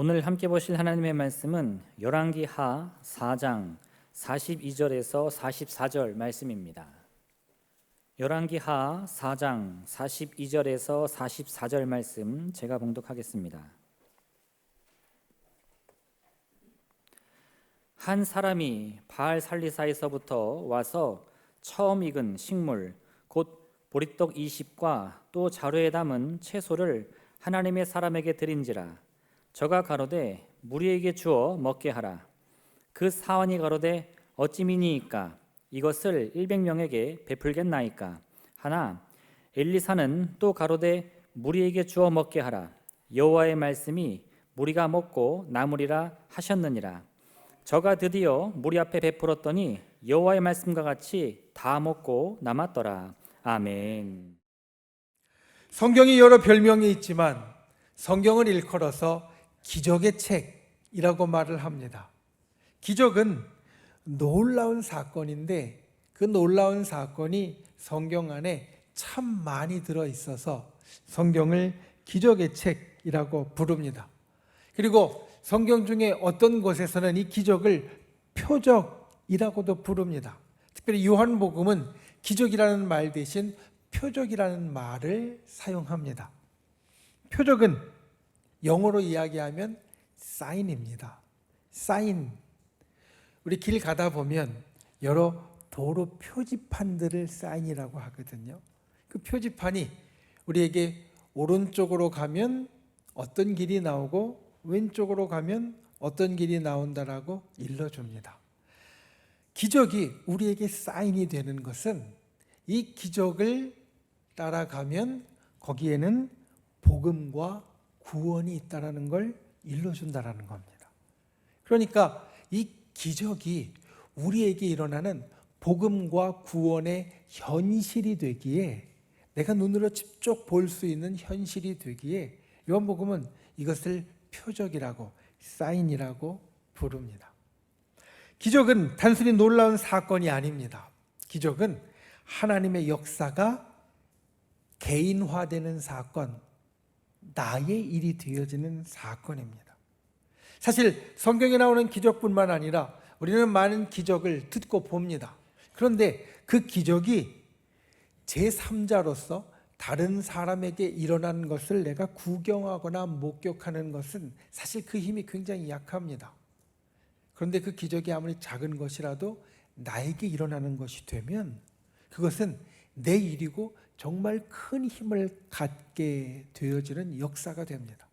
오늘 함께 보실 하나님의 말씀은 열왕기 하 4장 42절에서 44절 말씀입니다. 열왕기 하 4장 42절에서 44절 말씀 제가 봉독하겠습니다. 한 사람이 바알 살리사에서부터 와서 처음 익은 식물 곧 보리떡 20과 또 자루에 담은 채소를 하나님의 사람에게 드린지라. 저가 가로되 무리에게 주어 먹게 하라. 그 사환이 가로되 어찌 미니이까? 이것을 100명에게 베풀겠나이까? 하나 엘리사는 또 가로되 무리에게 주어 먹게 하라. 여호와의 말씀이 무리가 먹고 남으리라 하셨느니라. 저가 드디어 무리 앞에 베풀었더니 여호와의 말씀과 같이 다 먹고 남았더라. 아멘. 성경이 여러 별명이 있지만 성경을 일컬어서 기적의 책이라고 말을 합니다. 기적은 놀라운 사건인데 그 놀라운 사건이 성경 안에 참 많이 들어있어서 성경을 기적의 책이라고 부릅니다. 그리고 성경 중에 어떤 곳에서는 이 기적을 표적이라고도 부릅니다. 특별히 요한복음은 기적이라는 말 대신 표적이라는 말을 사용합니다. 표적은 영어로 이야기하면 사인입니다. 사인. 우리 길 가다 보면 여러 도로 표지판들을 사인이라고 하거든요. 그 표지판이 우리에게 오른쪽으로 가면 어떤 길이 나오고 왼쪽으로 가면 어떤 길이 나온다라고 일러줍니다. 기적이 우리에게 사인이 되는 것은 이 기적을 따라가면 거기에는 복음과 구원이 있다는 걸 일러준다는 겁니다. 그러니까 이 기적이 우리에게 일어나는 복음과 구원의 현실이 되기에, 내가 눈으로 직접 볼 수 있는 현실이 되기에 요한복음은 이것을 표적이라고, 사인이라고 부릅니다. 기적은 단순히 놀라운 사건이 아닙니다. 기적은 하나님의 역사가 개인화되는 사건, 나의 일이 되어지는 사건입니다. 사실 성경에 나오는 기적뿐만 아니라 우리는 많은 기적을 듣고 봅니다. 그런데 그 기적이 제3자로서 다른 사람에게 일어난 것을 내가 구경하거나 목격하는 것은 사실 그 힘이 굉장히 약합니다. 그런데 그 기적이 아무리 작은 것이라도 나에게 일어나는 것이 되면 그것은 내 일이고 정말 큰 힘을 갖게 되어지는 역사가 됩니다.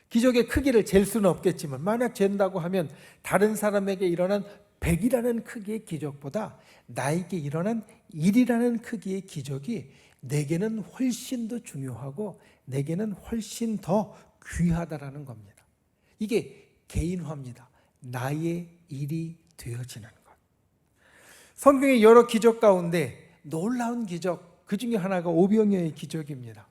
기적의 크기를 잴 수는 없겠지만 만약 잰다고 하면 다른 사람에게 일어난 100이라는 크기의 기적보다 나에게 일어난 1이라는 크기의 기적이 내게는 훨씬 더 중요하고 내게는 훨씬 더 귀하다라는 겁니다. 이게 개인화입니다. 나의 일이 되어지는 것. 성경의 여러 기적 가운데 놀라운 기적, 그 중에 하나가 오병이어의 기적입니다.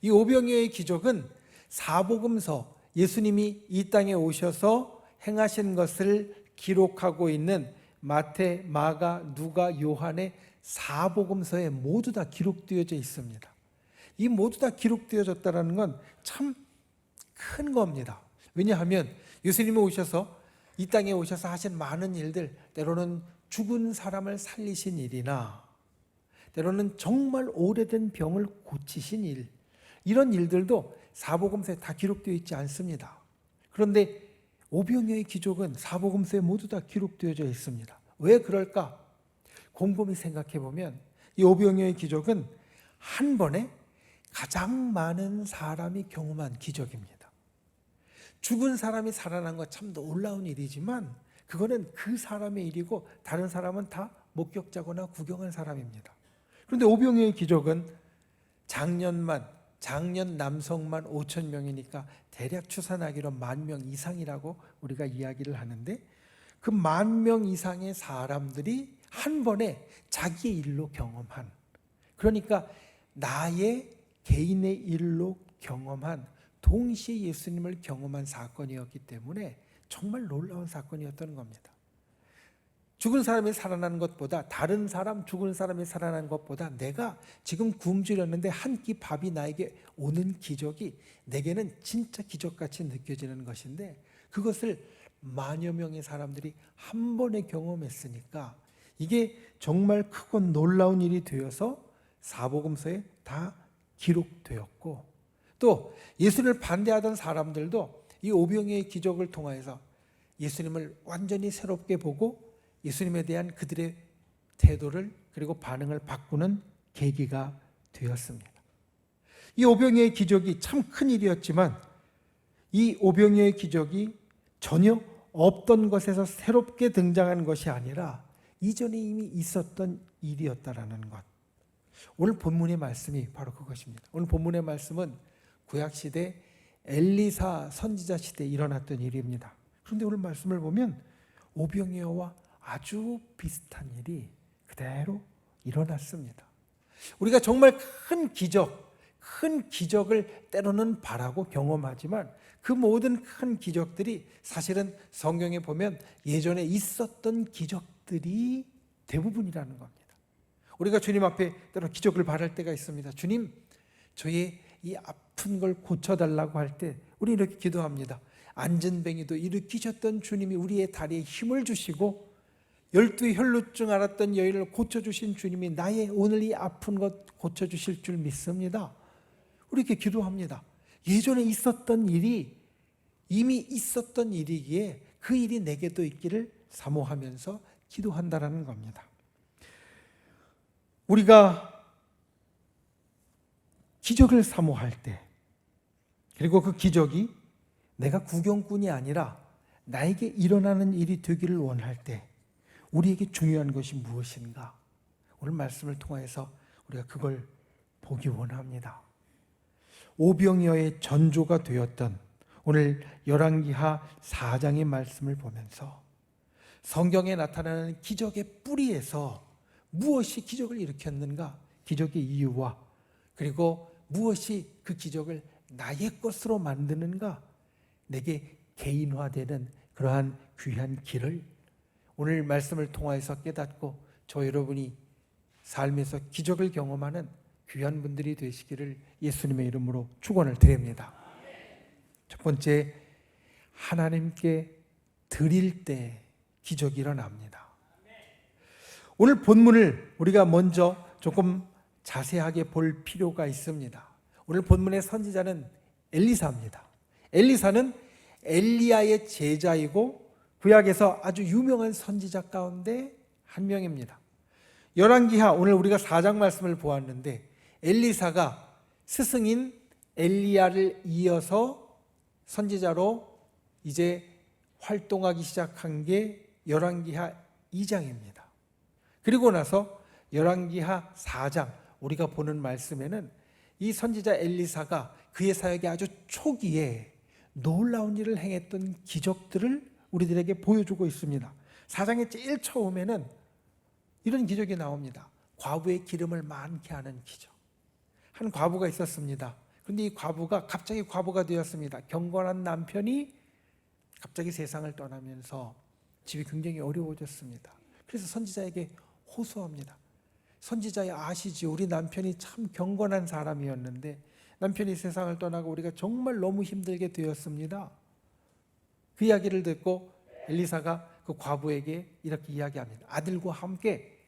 이 오병이어의 기적은 사복음서, 예수님이 이 땅에 오셔서 행하신 것을 기록하고 있는 마태, 마가, 누가, 요한의 사복음서에 모두 다 기록되어져 있습니다. 이 모두 다 기록되어졌다는 건 참 큰 겁니다. 왜냐하면 예수님이 오셔서 이 땅에 오셔서 하신 많은 일들, 때로는 죽은 사람을 살리신 일이나 때로는 정말 오래된 병을 고치신 일, 이런 일들도 사복음서에 다 기록되어 있지 않습니다. 그런데 오병이어의 기적은 사복음서에 모두 다 기록되어져 있습니다. 왜 그럴까? 곰곰이 생각해 보면 이 오병이어의 기적은 한 번에 가장 많은 사람이 경험한 기적입니다. 죽은 사람이 살아난 것 참 놀라운 일이지만 그거는 그 사람의 일이고 다른 사람은 다 목격자거나 구경한 사람입니다. 그런데 오병이어의 기적은 작년 남성만 5천 명이니까 대략 추산하기로 10,000명 이상이라고 우리가 이야기를 하는데, 그 10,000명 이상의 사람들이 한 번에 자기의 일로 경험한, 그러니까 나의 개인의 일로 경험한, 동시에 예수님을 경험한 사건이었기 때문에 정말 놀라운 사건이었던 겁니다. 죽은 사람이 살아나는 것보다, 다른 사람 죽은 사람이 살아나는 것보다 내가 지금 굶주렸는데 한 끼 밥이 나에게 오는 기적이 내게는 진짜 기적같이 느껴지는 것인데, 그것을 만여 명의 사람들이 한 번에 경험했으니까 이게 정말 크고 놀라운 일이 되어서 사복음서에 다 기록되었고, 또 예수를 반대하던 사람들도 이 오병이어의 기적을 통해서 예수님을 완전히 새롭게 보고 예수님에 대한 그들의 태도를 그리고 반응을 바꾸는 계기가 되었습니다. 이 오병이어의 기적이 참 큰 일이었지만 이 오병이어의 기적이 전혀 없던 것에서 새롭게 등장한 것이 아니라 이전에 이미 있었던 일이었다라는 것. 오늘 본문의 말씀이 바로 그것입니다. 오늘 본문의 말씀은 구약시대 엘리사 선지자 시대에 일어났던 일입니다. 그런데 오늘 말씀을 보면 오병이어와 아주 비슷한 일이 그대로 일어났습니다. 우리가 정말 큰 기적을 때로는 바라고 경험하지만 그 모든 큰 기적들이 사실은 성경에 보면 예전에 있었던 기적들이 대부분이라는 겁니다. 우리가 주님 앞에 때로 기적을 바랄 때가 있습니다. 주님, 저의 이 아픈 걸 고쳐달라고 할 때 우리 이렇게 기도합니다. 안전뱅이도 일으키셨던 주님이 우리의 다리에 힘을 주시고 12 혈루증 앓았던 여인을 고쳐주신 주님이 나의 오늘 이 아픈 것 고쳐주실 줄 믿습니다. 우리 이렇게 기도합니다. 예전에 있었던 일이 이미 있었던 일이기에 그 일이 내게도 있기를 사모하면서 기도한다라는 겁니다. 우리가 기적을 사모할 때, 그리고 그 기적이 내가 구경꾼이 아니라 나에게 일어나는 일이 되기를 원할 때 우리에게 중요한 것이 무엇인가? 오늘 말씀을 통해서 우리가 그걸 보기 원합니다. 오병이어의 전조가 되었던 오늘 열왕기하 4장의 말씀을 보면서 성경에 나타나는 기적의 뿌리에서 무엇이 기적을 일으켰는가? 기적의 이유와 그리고 무엇이 그 기적을 나의 것으로 만드는가? 내게 개인화되는 그러한 귀한 길을 오늘 말씀을 통해서 깨닫고 저 여러분이 삶에서 기적을 경험하는 귀한 분들이 되시기를 예수님의 이름으로 축원을 드립니다. 첫 번째, 하나님께 드릴 때 기적이 일어납니다. 오늘 본문을 우리가 먼저 조금 자세하게 볼 필요가 있습니다. 오늘 본문의 선지자는 엘리사입니다. 엘리사는 엘리야의 제자이고 구약에서 아주 유명한 선지자 가운데 한 명입니다. 열왕기하 오늘 우리가 4장 말씀을 보았는데 엘리사가 스승인 엘리야를 이어서 선지자로 이제 활동하기 시작한 게 열왕기하 2장입니다. 그리고 나서 열왕기하 4장 우리가 보는 말씀에는 이 선지자 엘리사가 그의 사역의 아주 초기에 놀라운 일을 행했던 기적들을 우리들에게 보여주고 있습니다. 4장의 제일 처음에는 이런 기적이 나옵니다. 과부의 기름을 많게 하는 기적. 한 과부가 있었습니다. 그런데 이 과부가 갑자기 과부가 되었습니다. 경건한 남편이 갑자기 세상을 떠나면서 집이 굉장히 어려워졌습니다. 그래서 선지자에게 호소합니다. 선지자야 아시지? 우리 남편이 참 경건한 사람이었는데 남편이 세상을 떠나고 우리가 정말 너무 힘들게 되었습니다. 그 이야기를 듣고 엘리사가 그 과부에게 이렇게 이야기합니다. 아들과 함께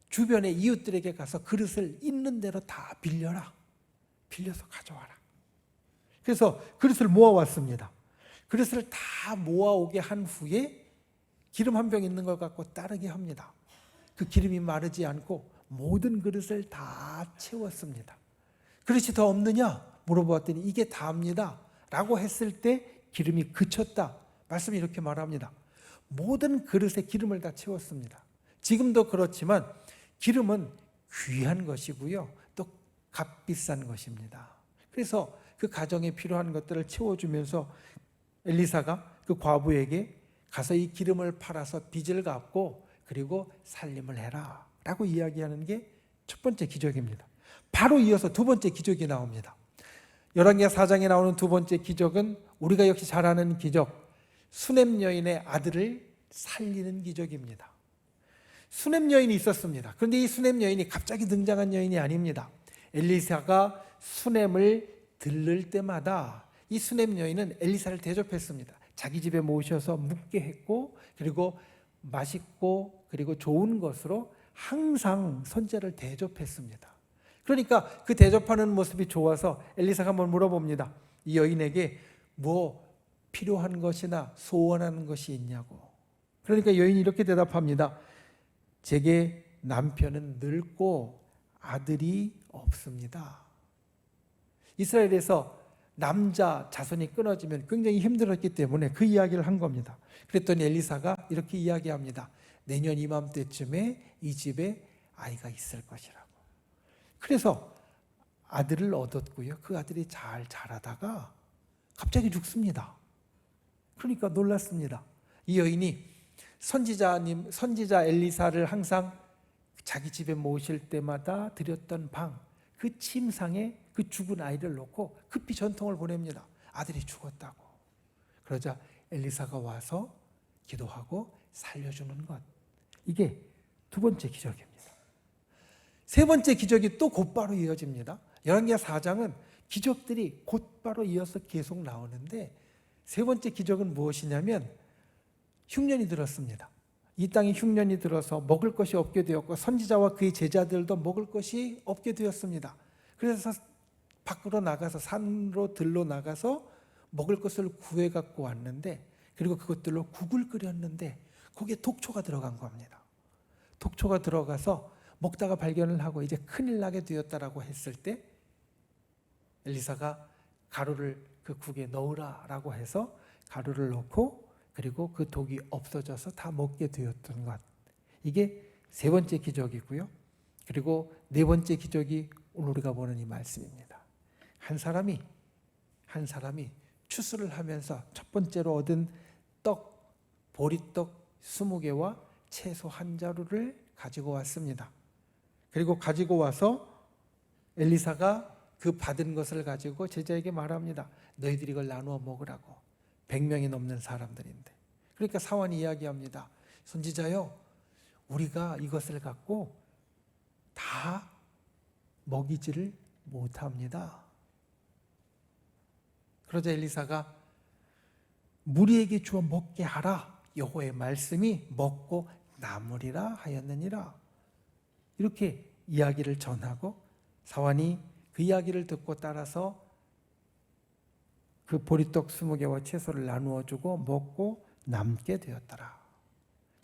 주변의 이웃들에게 가서 그릇을 있는 대로 다 빌려라. 빌려서 가져와라. 그래서 그릇을 모아왔습니다. 그릇을 다 모아오게 한 후에 기름 한 병 있는 것 갖고 따르게 합니다. 그 기름이 마르지 않고 모든 그릇을 다 채웠습니다. 그릇이 더 없느냐 물어보았더니 이게 다입니다 라고 했을 때 기름이 그쳤다. 말씀이 이렇게 말합니다. 모든 그릇에 기름을 다 채웠습니다. 지금도 그렇지만 기름은 귀한 것이고요. 또 값비싼 것입니다. 그래서 그 가정에 필요한 것들을 채워주면서 엘리사가 그 과부에게 가서 이 기름을 팔아서 빚을 갚고 그리고 살림을 해라 라고 이야기하는 게 첫 번째 기적입니다. 바로 이어서 두 번째 기적이 나옵니다. 열왕기하 4장에 나오는 두 번째 기적은 우리가 역시 잘 아는 기적, 수넴 여인의 아들을 살리는 기적입니다. 수냄 여인이 있었습니다. 그런데 이 수냄 여인이 갑자기 등장한 여인이 아닙니다. 엘리사가 수냄을 들를 때마다 이 수냄 여인은 엘리사를 대접했습니다. 자기 집에 모셔서 묵게 했고, 그리고 맛있고 그리고 좋은 것으로 항상 선지자를 대접했습니다. 그러니까 그 대접하는 모습이 좋아서 엘리사가 한번 물어봅니다. 이 여인에게 뭐 필요한 것이나 소원하는 것이 있냐고. 그러니까 여인이 이렇게 대답합니다. 제게 남편은 늙고 아들이 없습니다. 이스라엘에서 남자 자손이 끊어지면 굉장히 힘들었기 때문에 그 이야기를 한 겁니다. 그랬더니 엘리사가 이렇게 이야기합니다. 내년 이맘때쯤에 이 집에 아이가 있을 것이라고. 그래서 아들을 얻었고요. 그 아들이 잘 자라다가 갑자기 죽습니다. 그러니까 놀랐습니다. 이 여인이 선지자 엘리사를 항상 자기 집에 모실 때마다 드렸던 방, 그 침상에 그 죽은 아이를 놓고 급히 전통을 보냅니다. 아들이 죽었다고. 그러자 엘리사가 와서 기도하고 살려주는 것. 이게 두 번째 기적입니다. 세 번째 기적이 또 곧바로 이어집니다. 열왕기하 4장은 기적들이 곧바로 이어서 계속 나오는데, 세 번째 기적은 무엇이냐면 흉년이 들었습니다. 이 땅에 흉년이 들어서 먹을 것이 없게 되었고 선지자와 그의 제자들도 먹을 것이 없게 되었습니다. 그래서 밖으로 나가서 산으로 들러 나가서 먹을 것을 구해 갖고 왔는데, 그리고 그것들로 국을 끓였는데 거기에 독초가 들어간 겁니다. 독초가 들어가서 먹다가 발견을 하고 이제 큰일 나게 되었다라고 했을 때 엘리사가 가루를 그 국에 넣으라라고 해서 가루를 넣고, 그리고 그 독이 없어져서 다 먹게 되었던 것. 이게 세 번째 기적이고요. 그리고 네 번째 기적이 오늘 우리가 보는 이 말씀입니다. 한 사람이 추수를 하면서 첫 번째로 얻은 떡, 보리떡 20개와 채소 한 자루를 가지고 왔습니다. 그리고 가지고 와서 엘리사가 그 받은 것을 가지고 제자에게 말합니다. 너희들이 이걸 나누어 먹으라고. 100명이 넘는 사람들인데. 그러니까 사환이 이야기합니다. 선지자요, 우리가 이것을 갖고 다 먹이지를 못합니다. 그러자 엘리사가 무리에게 주어 먹게 하라. 여호와의 말씀이 먹고 남으리라 하였느니라. 이렇게 이야기를 전하고 사환이 그 이야기를 듣고 따라서 그 보리떡 20개와 채소를 나누어 주고 먹고 남게 되었더라.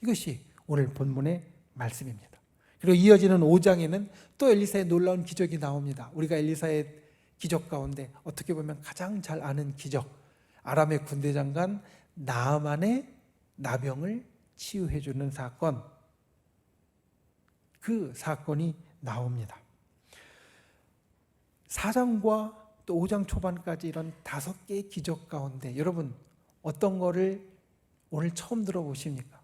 이것이 오늘 본문의 말씀입니다. 그리고 이어지는 5장에는 또 엘리사의 놀라운 기적이 나옵니다. 우리가 엘리사의 기적 가운데 어떻게 보면 가장 잘 아는 기적, 아람의 군대 장관 나아만의 나병을 치유해 주는 사건, 그 사건이 나옵니다. 4장과 또 5장 초반까지 이런 5개의 기적 가운데 여러분 어떤 거를 오늘 처음 들어보십니까?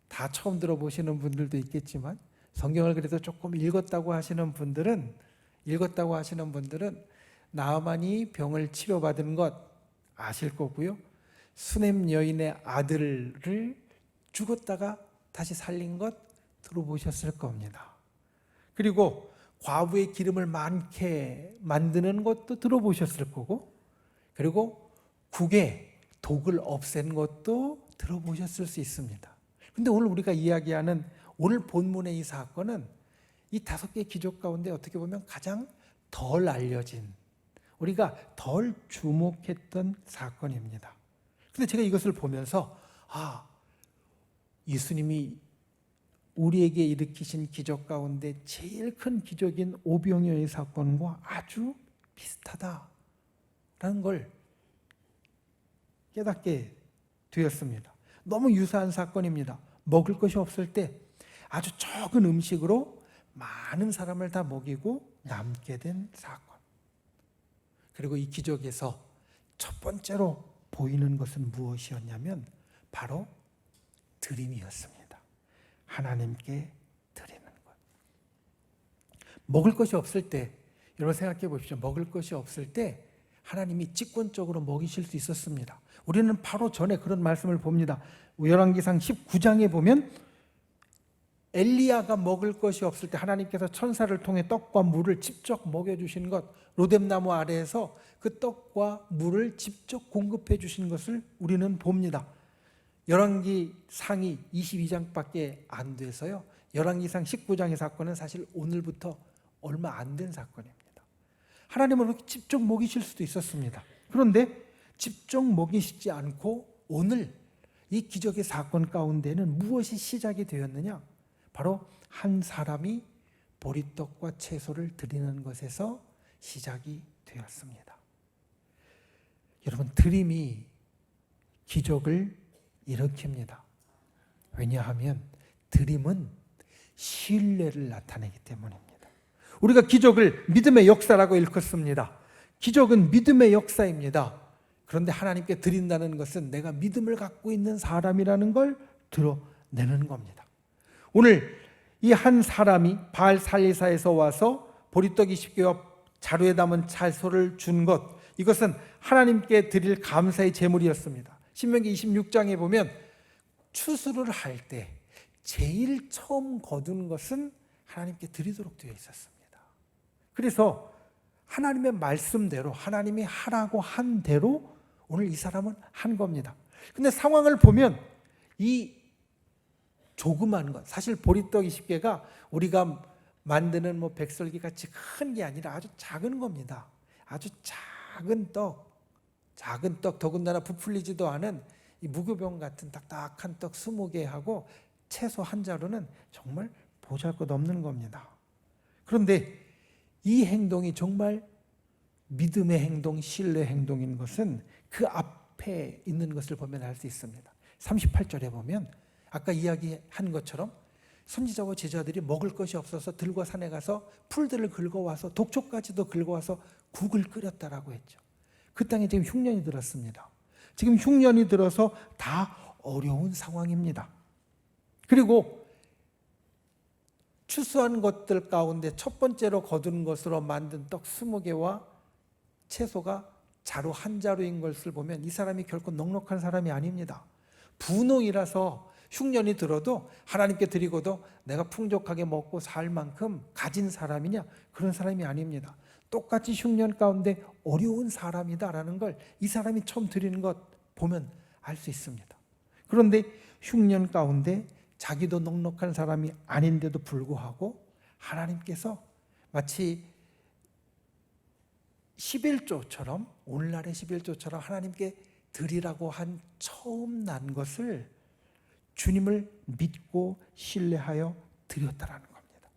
다 처음 들어보시는 분들도 있겠지만 성경을 그래도 조금 읽었다고 하시는 분들은 나아만이 병을 치료받은 것 아실 거고요. 수냄 여인의 아들을 죽었다가 다시 살린 것 들어보셨을 겁니다. 그리고 과부의 기름을 많게 만드는 것도 들어보셨을 거고, 그리고 국에 독을 없앤 것도 들어보셨을 수 있습니다. 그런데 오늘 우리가 이야기하는 오늘 본문의 이 사건은 이 5개의 기적 가운데 어떻게 보면 가장 덜 알려진, 우리가 덜 주목했던 사건입니다. 그런데 제가 이것을 보면서 예수님이 우리에게 일으키신 기적 가운데 제일 큰 기적인 오병이어의 사건과 아주 비슷하다라는 걸 깨닫게 되었습니다. 너무 유사한 사건입니다. 먹을 것이 없을 때 아주 적은 음식으로 많은 사람을 다 먹이고 남게 된 사건. 그리고 이 기적에서 첫 번째로 보이는 것은 무엇이었냐면 바로 드림이었습니다. 하나님께 드리는 것. 먹을 것이 없을 때, 여러분 생각해 보십시오. 먹을 것이 없을 때 하나님이 직권적으로 먹이실 수 있었습니다. 우리는 바로 전에 그런 말씀을 봅니다. 열왕기상 19장에 보면 엘리야가 먹을 것이 없을 때 하나님께서 천사를 통해 떡과 물을 직접 먹여주신 것, 로뎀나무 아래에서 그 떡과 물을 직접 공급해 주신 것을 우리는 봅니다. 열왕기 상이 22장밖에 안 돼서요, 열왕기상 19장의 사건은 사실 오늘부터 얼마 안 된 사건입니다. 하나님은 그렇게 직접 먹이실 수도 있었습니다. 그런데 직접 먹이시지 않고 오늘 이 기적의 사건 가운데는 무엇이 시작이 되었느냐? 바로 한 사람이 보리떡과 채소를 드리는 것에서 시작이 되었습니다. 여러분, 드림이 기적을 일으킵니다. 왜냐하면 드림은 신뢰를 나타내기 때문입니다. 우리가 기적을 믿음의 역사라고 일컫습니다. 기적은 믿음의 역사입니다. 그런데 하나님께 드린다는 것은 내가 믿음을 갖고 있는 사람이라는 걸 드러내는 겁니다. 오늘 이 한 사람이 바알 살리사에서 와서 보리떡 20개와 자루에 담은 채소를 준 것, 이것은 하나님께 드릴 감사의 제물이었습니다. 신명기 26장에 보면 추수를 할 때 제일 처음 거둔 것은 하나님께 드리도록 되어 있었습니다. 그래서 하나님의 말씀대로, 하나님이 하라고 한 대로 오늘 이 사람은 한 겁니다. 근데 상황을 보면 이 조그만 것, 사실 보리떡 20개가 우리가 만드는 백설기 같이 큰 게 아니라 아주 작은 겁니다. 아주 작은 떡, 더군다나 부풀리지도 않은 이 무교병 같은 딱딱한 떡 20개하고 채소 한 자루는 정말 보잘것없는 겁니다. 그런데 이 행동이 정말 믿음의 행동, 신뢰 행동인 것은 그 앞에 있는 것을 보면 알 수 있습니다. 38절에 보면 아까 이야기한 것처럼 선지자와 제자들이 먹을 것이 없어서 들과 산에 가서 풀들을 긁어와서 독초까지도 긁어와서 국을 끓였다라고 했죠. 그 땅에 지금 흉년이 들었습니다. 지금 흉년이 들어서 다 어려운 상황입니다. 그리고 추수한 것들 가운데 첫 번째로 거둔 것으로 만든 떡 20개와 채소가 자루 한 자루인 것을 보면 이 사람이 결코 넉넉한 사람이 아닙니다. 분홍이라서 흉년이 들어도 하나님께 드리고도 내가 풍족하게 먹고 살 만큼 가진 사람이냐? 그런 사람이 아닙니다. 똑같이 흉년 가운데 어려운 사람이다라는 걸 이 사람이 처음 드리는 것 보면 알 수 있습니다. 그런데 흉년 가운데 자기도 넉넉한 사람이 아닌데도 불구하고 하나님께서 마치 11조처럼, 오늘날의 11조처럼 하나님께 드리라고 한 처음 난 것을 주님을 믿고 신뢰하여 드렸다라는 겁니다.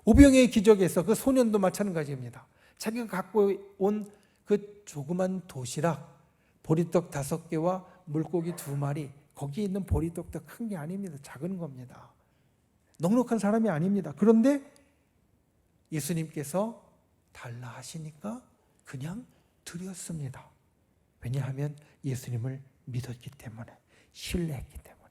오병이의 기적에서 그 소년도 마찬가지입니다. 자기가 갖고 온 그 조그만 도시락, 보리떡 5개와 물고기 2마리, 거기에 있는 보리떡도 큰 게 아닙니다. 작은 겁니다. 넉넉한 사람이 아닙니다. 그런데 예수님께서 달라 하시니까 그냥 드렸습니다. 왜냐하면 예수님을 믿었기 때문에, 신뢰했기 때문에.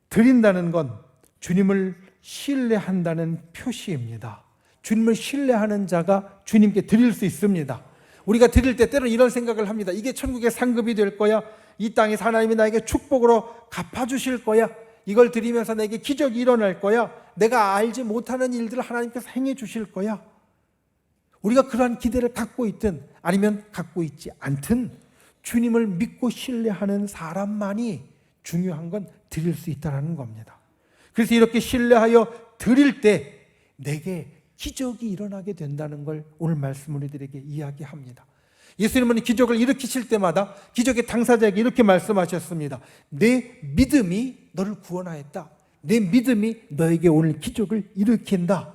드린다는 건 주님을 신뢰한다는 표시입니다. 주님을 신뢰하는 자가 주님께 드릴 수 있습니다. 우리가 드릴 때 때로는 이런 생각을 합니다. 이게 천국의 상급이 될 거야. 이 땅에서 하나님이 나에게 축복으로 갚아주실 거야. 이걸 드리면서 내게 기적이 일어날 거야. 내가 알지 못하는 일들을 하나님께서 행해 주실 거야. 우리가 그러한 기대를 갖고 있든 아니면 갖고 있지 않든 주님을 믿고 신뢰하는 사람만이 중요한 건 드릴 수 있다는 겁니다. 그래서 이렇게 신뢰하여 드릴 때 내게 기적이 일어나게 된다는 걸 오늘 말씀 우리들에게 이야기합니다. 예수님은 기적을 일으키실 때마다 기적의 당사자에게 이렇게 말씀하셨습니다. 내 믿음이 너를 구원하였다. 내 믿음이 너에게 오늘 기적을 일으킨다.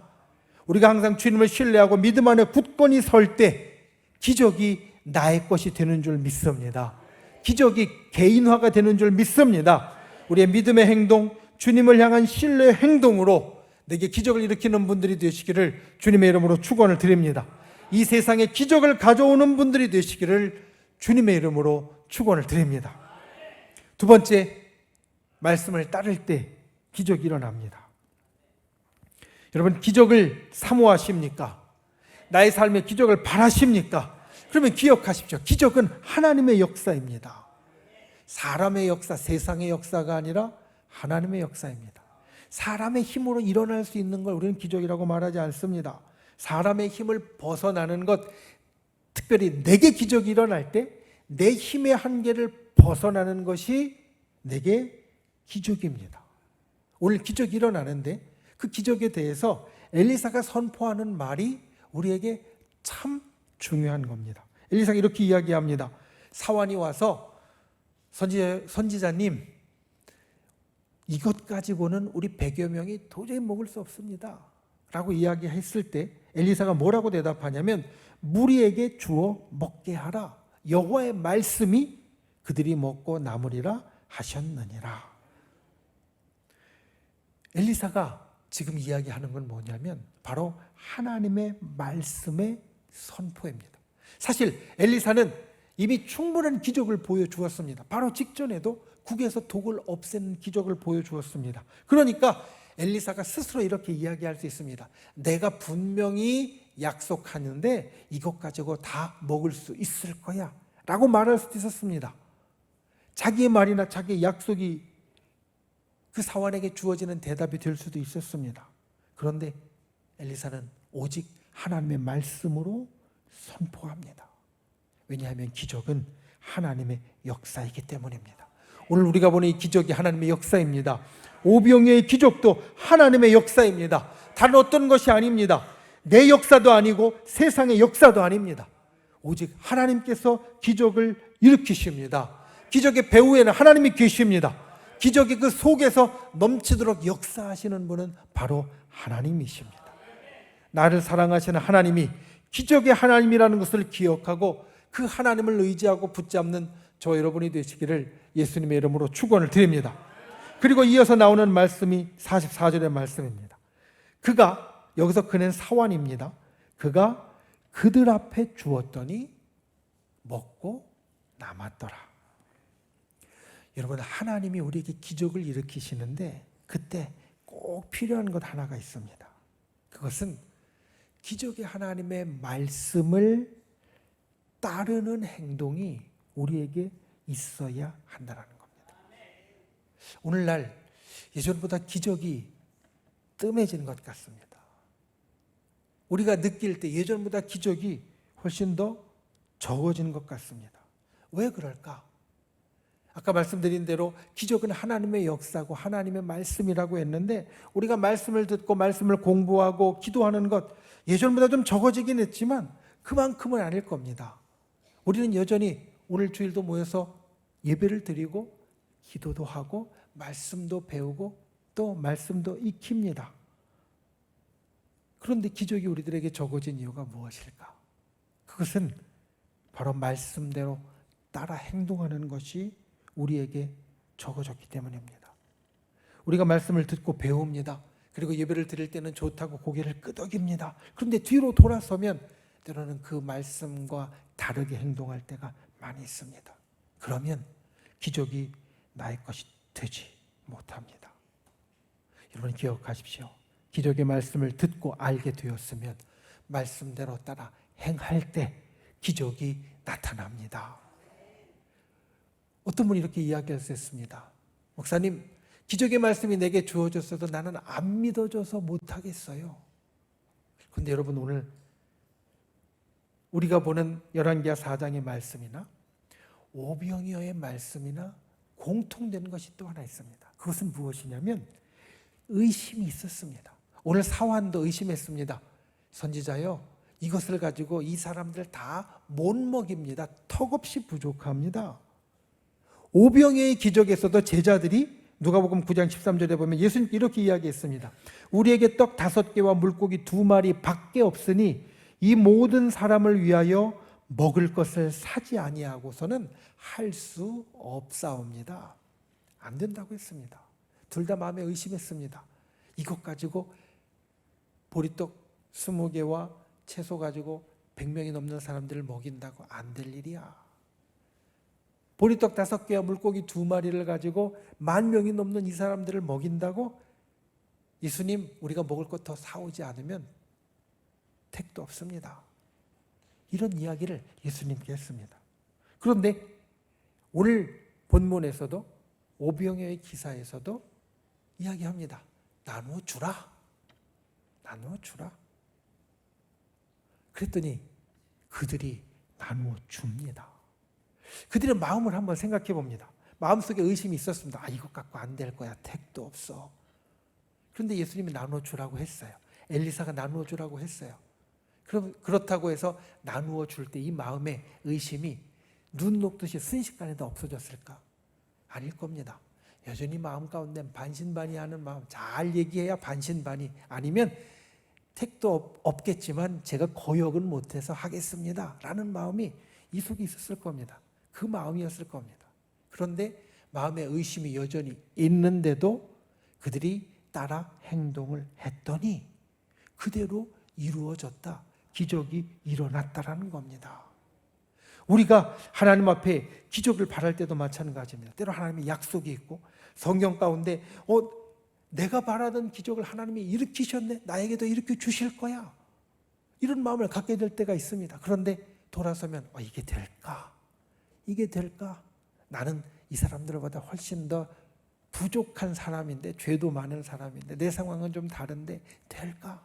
우리가 항상 주님을 신뢰하고 믿음 안에 굳건히 설 때 기적이 나의 것이 되는 줄 믿습니다. 기적이 개인화가 되는 줄 믿습니다. 우리의 믿음의 행동, 주님을 향한 신뢰의 행동으로 내게 기적을 일으키는 분들이 되시기를 주님의 이름으로 축원을 드립니다. 이 세상에 기적을 가져오는 분들이 되시기를 주님의 이름으로 축원을 드립니다. 두 번째, 말씀을 따를 때 기적이 일어납니다. 여러분, 기적을 사모하십니까? 나의 삶에 기적을 바라십니까? 그러면 기억하십시오. 기적은 하나님의 역사입니다. 사람의 역사, 세상의 역사가 아니라 하나님의 역사입니다. 사람의 힘으로 일어날 수 있는 걸 우리는 기적이라고 말하지 않습니다. 사람의 힘을 벗어나는 것, 특별히 내게 기적이 일어날 때 내 힘의 한계를 벗어나는 것이 내게 기적입니다. 오늘 기적이 일어나는데 그 기적에 대해서 엘리사가 선포하는 말이 우리에게 참 중요한 겁니다. 엘리사가 이렇게 이야기합니다. 사환이 와서 선지자님, 이것 가지고는 우리 100여 명이 도저히 먹을 수 없습니다 라고 이야기했을 때 엘리사가 뭐라고 대답하냐면 무리에게 주어 먹게 하라. 여호와의 말씀이 그들이 먹고 남으리라 하셨느니라. 엘리사가 지금 이야기하는 건 뭐냐면 바로 하나님의 말씀의 선포입니다. 사실 엘리사는 이미 충분한 기적을 보여주었습니다. 바로 직전에도 국에서 독을 없애는 기적을 보여주었습니다. 그러니까 엘리사가 스스로 이렇게 이야기할 수 있습니다. 내가 분명히 약속하는데 이것 가지고 다 먹을 수 있을 거야 라고 말할 수도 있었습니다. 자기의 말이나 자기의 약속이 그 사환에게 주어지는 대답이 될 수도 있었습니다. 그런데 엘리사는 오직 하나님의 말씀으로 선포합니다. 왜냐하면 기적은 하나님의 역사이기 때문입니다. 오늘 우리가 보는 이 기적이 하나님의 역사입니다. 오병이어의 기적도 하나님의 역사입니다. 다른 어떤 것이 아닙니다. 내 역사도 아니고 세상의 역사도 아닙니다. 오직 하나님께서 기적을 일으키십니다. 기적의 배후에는 하나님이 계십니다. 기적이 그 속에서 넘치도록 역사하시는 분은 바로 하나님이십니다. 나를 사랑하시는 하나님이 기적의 하나님이라는 것을 기억하고 그 하나님을 의지하고 붙잡는 저 여러분이 되시기를 예수님의 이름으로 축원을 드립니다. 그리고 이어서 나오는 말씀이 44절의 말씀입니다. 여기서 그는 사환입니다. 그가 그들 앞에 주었더니 먹고 남았더라. 여러분, 하나님이 우리에게 기적을 일으키시는데 그때 꼭 필요한 것 하나가 있습니다. 그것은 기적의 하나님의 말씀을 따르는 행동이 우리에게 있어야 한다는 겁니다. 오늘날 예전보다 기적이 뜸해진 것 같습니다. 우리가 느낄 때 예전보다 기적이 훨씬 더 적어진 것 같습니다. 왜 그럴까? 아까 말씀드린 대로 기적은 하나님의 역사고 하나님의 말씀이라고 했는데 우리가 말씀을 듣고 말씀을 공부하고 기도하는 것 예전보다 좀 적어지긴 했지만 그만큼은 아닐 겁니다. 우리는 여전히 오늘 주일도 모여서 예배를 드리고 기도도 하고 말씀도 배우고 또 말씀도 익힙니다. 그런데 기적이 우리들에게 적어진 이유가 무엇일까? 그것은 바로 말씀대로 따라 행동하는 것이 우리에게 적어졌기 때문입니다. 우리가 말씀을 듣고 배웁니다. 그리고 예배를 드릴 때는 좋다고 고개를 끄덕입니다. 그런데 뒤로 돌아서면 때로는 그 말씀과 다르게 행동할 때가 많이 있습니다. 그러면 기적이 나의 것이 되지 못합니다. 여러분 기억하십시오. 기적의 말씀을 듣고 알게 되었으면 말씀대로 따라 행할 때 기적이 나타납니다. 어떤 분이 이렇게 이야기할 수 있습니다. 목사님, 기적의 말씀이 내게 주어졌어도 나는 안 믿어져서 못하겠어요. 그런데 여러분 오늘 우리가 보는 열왕기하 4장의 말씀이나 오병이어의 말씀이나 공통된 것이 또 하나 있습니다. 그것은 무엇이냐면 의심이 있었습니다. 오늘 사환도 의심했습니다. 선지자요, 이것을 가지고 이 사람들 다 못 먹입니다. 턱없이 부족합니다. 오병이어의 기적에서도 제자들이 누가복음 9장 13절에 보면 예수님 이렇게 이야기했습니다. 우리에게 떡 5개와 물고기 2마리 밖에 없으니 이 모든 사람을 위하여 먹을 것을 사지 아니하고서는 할 수 없사옵니다. 안 된다고 했습니다. 둘 다 마음에 의심했습니다. 이것 가지고 보리떡 20개와 채소 가지고 100명이 넘는 사람들을 먹인다고 안 될 일이야. 보리떡 5개와 물고기 2마리를 가지고 10,000명이 넘는 이 사람들을 먹인다고? 예수님, 우리가 먹을 것 더 사오지 않으면 택도 없습니다. 이런 이야기를 예수님께 했습니다. 그런데 오늘 본문에서도 오병이어의 기사에서도 이야기합니다. 나누어 주라. 나누어 주라. 그랬더니 그들이 나누어 줍니다. 그들의 마음을 한번 생각해 봅니다. 마음속에 의심이 있었습니다. 이것 갖고 안 될 거야. 택도 없어. 그런데 예수님이 나누어 주라고 했어요. 엘리사가 나누어 주라고 했어요. 그럼 그렇다고 해서 나누어 줄 때 이 마음의 의심이 눈 녹듯이 순식간에도 없어졌을까? 아닐 겁니다. 여전히 마음 가운데 반신반의하는 마음, 잘 얘기해야 반신반의, 아니면 택도 없겠지만 제가 거역은 못해서 하겠습니다 라는 마음이 이 속에 있었을 겁니다. 그 마음이었을 겁니다. 그런데 마음의 의심이 여전히 있는데도 그들이 따라 행동을 했더니 그대로 이루어졌다. 기적이 일어났다라는 겁니다. 우리가 하나님 앞에 기적을 바랄 때도 마찬가지입니다. 때로 하나님의 약속이 있고 성경 가운데 내가 바라던 기적을 하나님이 일으키셨네. 나에게도 일으켜 주실 거야. 이런 마음을 갖게 될 때가 있습니다. 그런데 돌아서면 이게 될까? 이게 될까? 나는 이 사람들보다 훨씬 더 부족한 사람인데, 죄도 많은 사람인데, 내 상황은 좀 다른데 될까?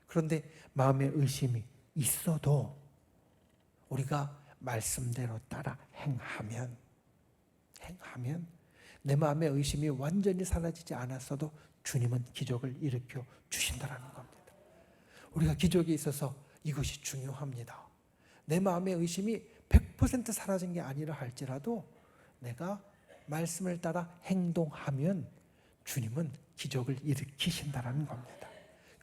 그런데 마음의 의심이 있어도 우리가 말씀대로 따라 행하면 내 마음의 의심이 완전히 사라지지 않았어도 주님은 기적을 일으켜 주신다는 겁니다. 우리가 기적에 있어서 이것이 중요합니다. 내 마음의 의심이 100% 사라진 게 아니라 할지라도 내가 말씀을 따라 행동하면 주님은 기적을 일으키신다는 겁니다.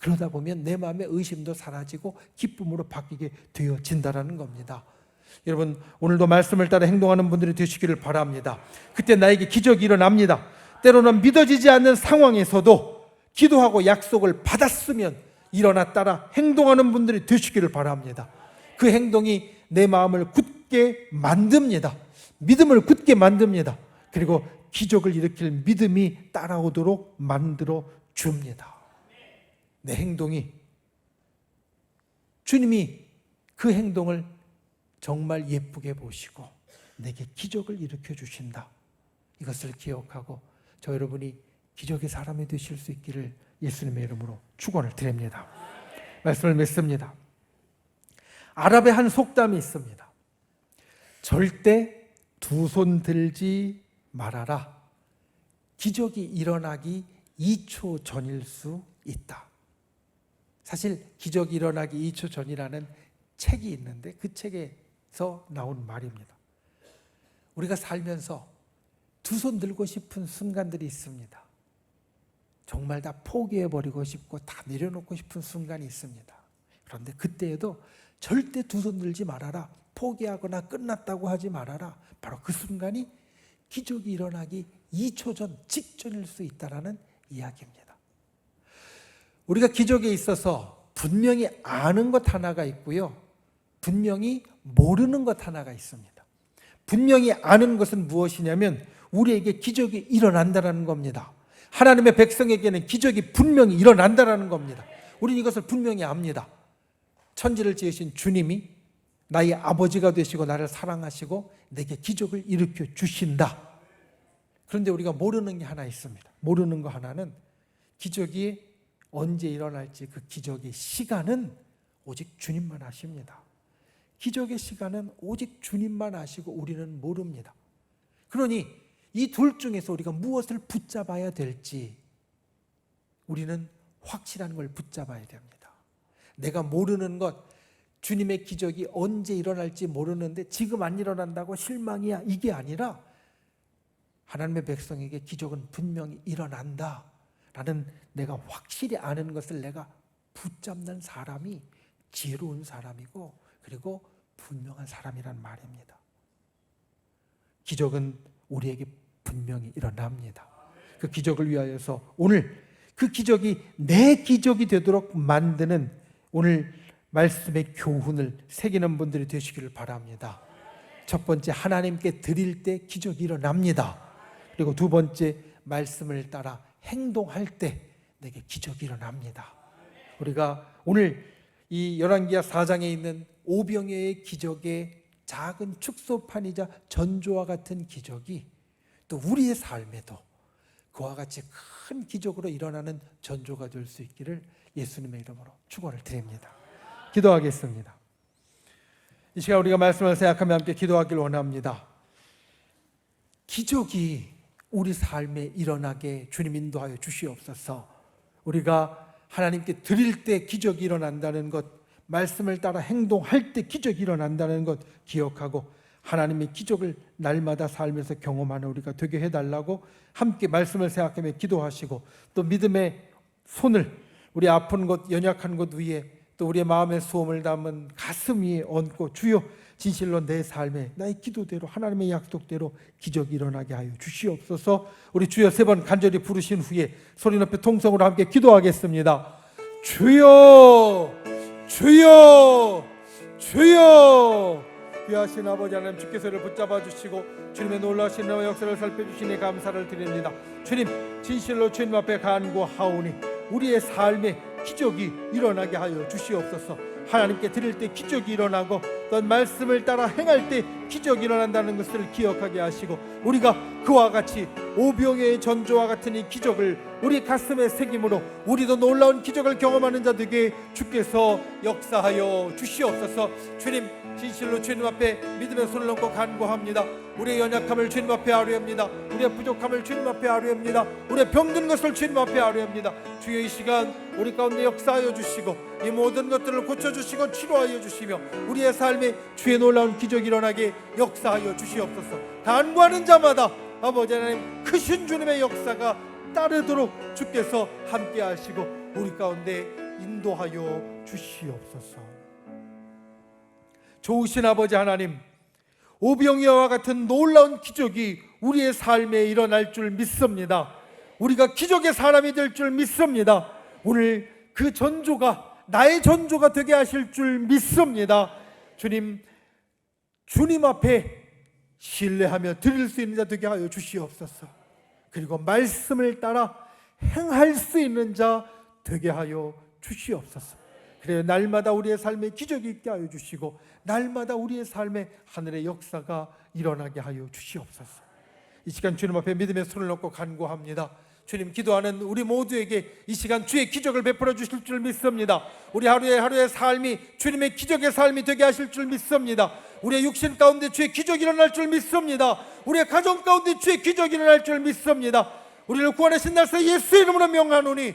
그러다 보면 내 마음의 의심도 사라지고 기쁨으로 바뀌게 되어진다는 겁니다. 여러분, 오늘도 말씀을 따라 행동하는 분들이 되시기를 바랍니다. 그때 나에게 기적이 일어납니다. 때로는 믿어지지 않는 상황에서도 기도하고 약속을 받았으면 일어나 따라 행동하는 분들이 되시기를 바랍니다. 그 행동이 내 마음을 굳게 만듭니다. 믿음을 굳게 만듭니다. 그리고 기적을 일으킬 믿음이 따라오도록 만들어 줍니다. 내 행동이, 주님이 그 행동을 정말 예쁘게 보시고 내게 기적을 일으켜 주신다. 이것을 기억하고 저 여러분이 기적의 사람이 되실 수 있기를 예수님의 이름으로 축원을 드립니다. 말씀을 맺습니다. 아랍의 한 속담이 있습니다. 절대 두 손 들지 말아라. 기적이 일어나기 2초 전일 수 있다. 사실 기적이 일어나기 2초 전이라는 책이 있는데 그 책에서 나온 말입니다. 우리가 살면서 두 손 들고 싶은 순간들이 있습니다. 정말 다 포기해버리고 싶고 다 내려놓고 싶은 순간이 있습니다. 그런데 그때에도 절대 두 손 들지 말아라. 포기하거나 끝났다고 하지 말아라. 바로 그 순간이 기적이 일어나기 2초 전, 직전일 수 있다는 이야기입니다. 우리가 기적에 있어서 분명히 아는 것 하나가 있고요. 분명히 모르는 것 하나가 있습니다. 분명히 아는 것은 무엇이냐면 우리에게 기적이 일어난다는 겁니다. 하나님의 백성에게는 기적이 분명히 일어난다는 겁니다. 우리는 이것을 분명히 압니다. 천지를 지으신 주님이 나의 아버지가 되시고 나를 사랑하시고 내게 기적을 일으켜 주신다. 그런데 우리가 모르는 게 하나 있습니다. 모르는 거 하나는 기적이 언제 일어날지 그 기적의 시간은 오직 주님만 아십니다. 기적의 시간은 오직 주님만 아시고 우리는 모릅니다. 그러니 이 둘 중에서 우리가 무엇을 붙잡아야 될지 우리는 확실한 걸 붙잡아야 됩니다. 내가 모르는 것, 주님의 기적이 언제 일어날지 모르는데 지금 안 일어난다고 실망이야, 이게 아니라 하나님의 백성에게 기적은 분명히 일어난다 라는 내가 확실히 아는 것을 내가 붙잡는 사람이 지혜로운 사람이고 그리고 분명한 사람이란 말입니다. 기적은 우리에게 분명히 일어납니다. 그 기적을 위하여서 오늘 그 기적이 내 기적이 되도록 만드는 오늘 말씀의 교훈을 새기는 분들이 되시기를 바랍니다. 첫 번째, 하나님께 드릴 때 기적이 일어납니다. 그리고 두 번째, 말씀을 따라 행동할 때 내게 기적이 일어납니다. 우리가 오늘 이 열왕기하 4장에 있는 오병이어의 기적의 작은 축소판이자 전조와 같은 기적이 또 우리의 삶에도 그와 같이 큰 기적으로 일어나는 전조가 될 수 있기를 예수님의 이름으로 축원을 드립니다. 기도하겠습니다. 이 시간 우리가 말씀을 생각하며 함께 기도하길 원합니다. 기적이 우리 삶에 일어나게 주님 인도하여 주시옵소서. 우리가 하나님께 드릴 때 기적이 일어난다는 것, 말씀을 따라 행동할 때 기적이 일어난다는 것 기억하고 하나님의 기적을 날마다 삶에서 경험하는 우리가 되게 해달라고 함께 말씀을 생각하며 기도하시고, 또 믿음의 손을 우리 아픈 곳, 연약한 곳 위에, 또 우리의 마음의 수험을 담은 가슴 위에 얹고, 주여 진실로 내 삶에 나의 기도대로 하나님의 약속대로 기적이 일어나게 하여 주시옵소서. 우리 주여 3번 간절히 부르신 후에 소리 높여 통성으로 함께 기도하겠습니다. 주여, 주여, 주여. 귀하신 아버지 하나님, 주께서 이를 붙잡아 주시고 주님의 놀라신 은혜와 역사를 살펴주시니 감사를 드립니다. 주님, 진실로 주님 앞에 간구하오니 우리의 삶에 기적이 일어나게 하여 주시옵소서. 하나님께 드릴 때 기적이 일어나고, 또 말씀을 따라 행할 때 기적이 일어난다는 것을 기억하게 하시고, 우리가 그와 같이 오병이의 전조와 같은 이 기적을 우리 가슴에 새김으로 우리도 놀라운 기적을 경험하는 자 되게 주께서 역사하여 주시옵소서. 주님, 진실로 주님 앞에 믿음의 손을 얹고 간구합니다. 우리의 연약함을 주님 앞에 아뢰옵니다. 우리의 부족함을 주님 앞에 아뢰옵니다. 우리의 병든 것을 주님 앞에 아뢰옵니다. 주여, 이 시간 우리 가운데 역사하여 주시고 이 모든 것들을 고쳐주시고 치료하여 주시며 우리의 삶에 주의 놀라운 기적이 일어나게 역사하여 주시옵소서. 간구하는 자마다 아버지 하나님, 크신 주님의 역사가 따르도록 주께서 함께 하시고 우리 가운데 인도하여 주시옵소서. 좋으신 아버지 하나님, 오병이어와 같은 놀라운 기적이 우리의 삶에 일어날 줄 믿습니다. 우리가 기적의 사람이 될 줄 믿습니다. 오늘 그 전조가 나의 전조가 되게 하실 줄 믿습니다. 주님, 주님 앞에 신뢰하며 드릴 수 있는 자 되게 하여 주시옵소서. 그리고 말씀을 따라 행할 수 있는 자 되게 하여 주시옵소서. 그래요, 날마다 우리의 삶에 기적이 있게 하여 주시고 날마다 우리의 삶에 하늘의 역사가 일어나게 하여 주시옵소서. 이 시간 주님 앞에 믿음의 손을 놓고 간구합니다. 주님, 기도하는 우리 모두에게 이 시간 주의 기적을 베풀어 주실 줄 믿습니다. 우리 하루의 삶이 주님의 기적의 삶이 되게 하실 줄 믿습니다. 우리의 육신 가운데 주의 기적이 일어날 줄 믿습니다. 우리의 가정 가운데 주의 기적이 일어날 줄 믿습니다. 우리를 구원하신 날서 예수의 이름으로 명하노니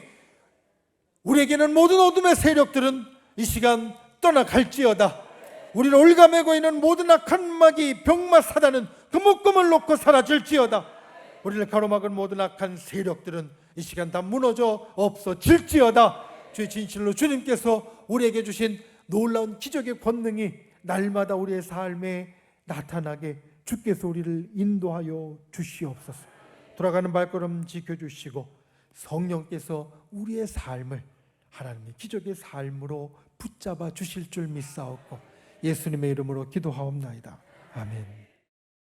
우리에게는 모든 어둠의 세력들은 이 시간 떠나갈지어다. 우리를 올가매고 있는 모든 악한 마귀, 병마, 사단은 그 묶음을 놓고 사라질지어다. 우리를 가로막은 모든 악한 세력들은 이 시간 다 무너져 없어질지어다. 주의 진실로 주님께서 우리에게 주신 놀라운 기적의 권능이 날마다 우리의 삶에 나타나게 주께서 우리를 인도하여 주시옵소서. 돌아가는 발걸음 지켜주시고 성령께서 우리의 삶을 하나님의 기적의 삶으로 붙잡아 주실 줄 믿사옵고 예수님의 이름으로 기도하옵나이다. 아멘.